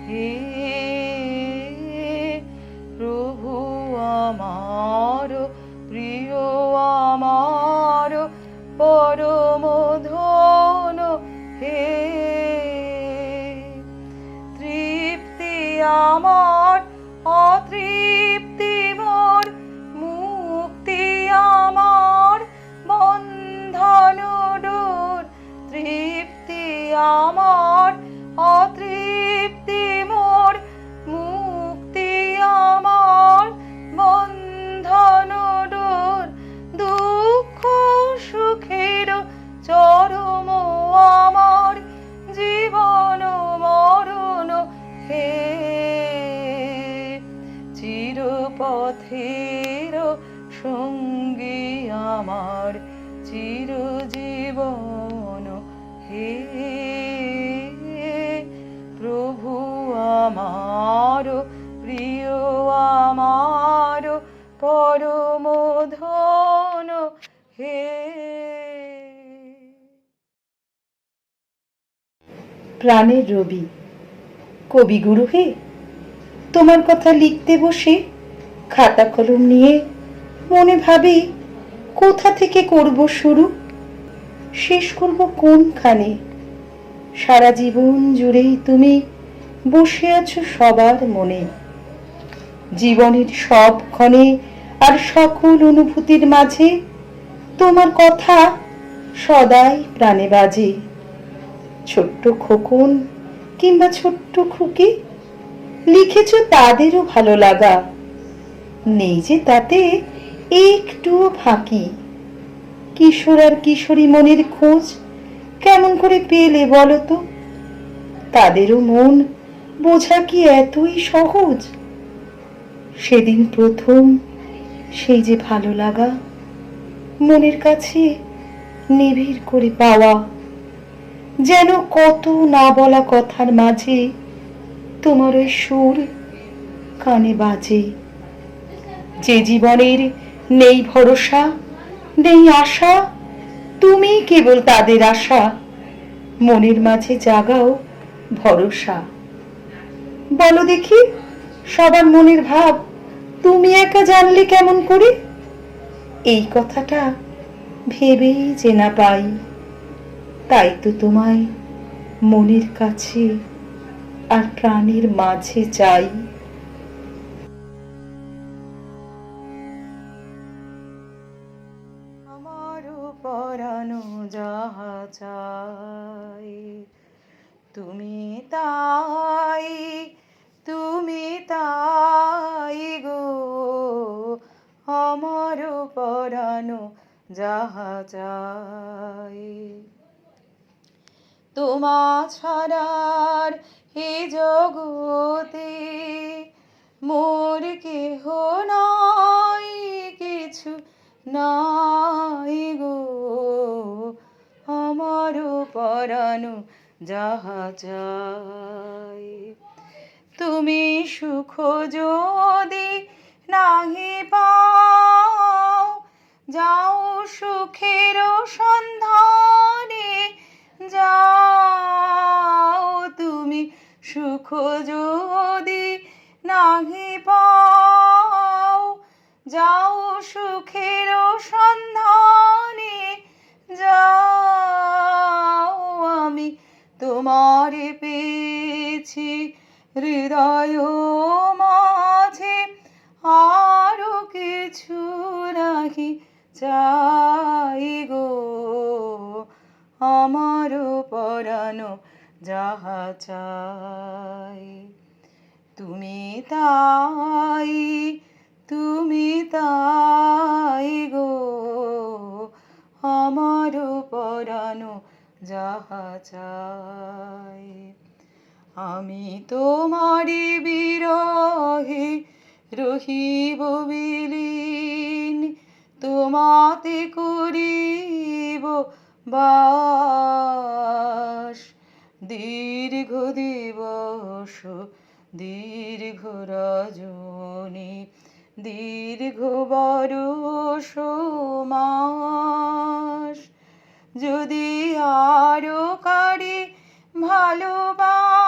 হে প্রভু আমার প্রিয় আমার পরম ধন হে তৃপ্তি আমার অতৃপ্তি মোর মুক্তি আমার বন্ধন দূর তৃপ্তি আমার অতৃপ্তি মোর মুক্তি আমার বন্ধন দূর দুঃখ সুখের চরম আমার জীবন মরণ হে চিরপথের সঙ্গী আমার চিরজীবন হে প্রভু আমার প্রিয় আমার পরম ধন হে। প্রাণের রবি। কবিগুরু হে, তোমার কথা লিখতে বসে খাতা কলম নিয়ে মনে ভাবি কোথা থেকে করব শুরু, শেষ করব কোনখানে। সারা জীবন জুড়েই তুমি বসে আছো সবার মনে, জীবনের সব ক্ষণে আর সকল অনুভূতির মাঝে তোমার কথা সদাই প্রাণে বাজে। ছোট্ট খোকন কিংবা ছোট্ট খুকি লিখেছ তাদেরও ভালো লাগা, নেই যে তাতে একটুও ফাঁকি। কিশোর আর কিশোরী মনের খোঁজ কেমন করে পেলে বলো তো, তাদেরও মন বোঝা কি এতই সহজ? সেদিন প্রথম সেই যে ভালো লাগা মনের কাছে নিবিড় করে পাওয়া, যেন কত না বলা কথার মাঝে তোমার ওই সুর কানে বাজে। যে জীবনের নেই ভরসা নেই আশা, তুমি কেবল তাদের আশা, মনের মাঝে জাগাও ভরসা। বলো দেখি সবার মনের ভাব তুমি একা জানলে কেমন করে? এই কথাটা ভেবেই যে না পাই, তাই তো তোমায় মনের কাছে আর প্রাণের মাঝে চাই। আমারও পরানো যাহা চাই তুমি তাই, তুমি তাই গো। আমারও পরানো যাহা চাই তোমা ছাড়ার হে জগতে মোর কেহ নাই, কিছু নাই গো। আমারও পরানো যাহা চাই তুমি সুখ যদি নাহি পাও, যাও সুখের সন্ধানে যাও। তুমি সুখ যদি নাহি পাও, যাও সুখের সন্ধানে যাও। আমি তোমারে পেয়েছি হৃদয় মাঝে, আরো কিছু নাহি চাই গো। আমারও পরানো যাহা চাই তুমি তাই, তুমি তাই গো। আমারও পরানো যাহা চাই আমি তোমারি বিরহে রহিব বিলীন, তোমাতে করিব বাস। দীর্ঘ দিবস দীর্ঘ রজনী দীর্ঘ বরষ মাস, যদি আরো কারি ভালোবাসো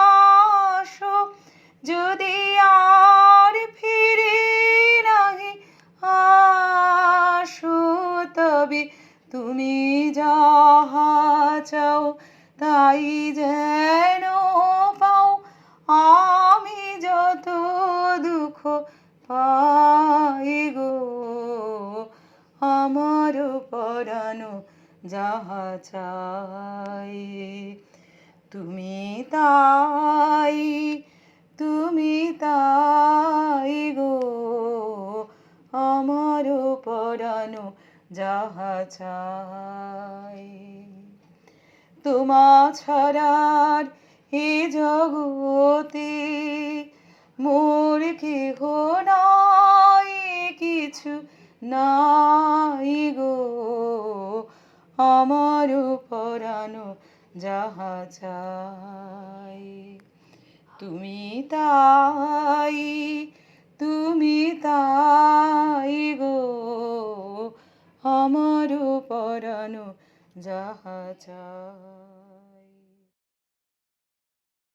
তোমা ছাড়ার এ জগতে মোর কেহ নাই, কিছু নাই গো, আমার পরানো যাহা চাই তুমি তাই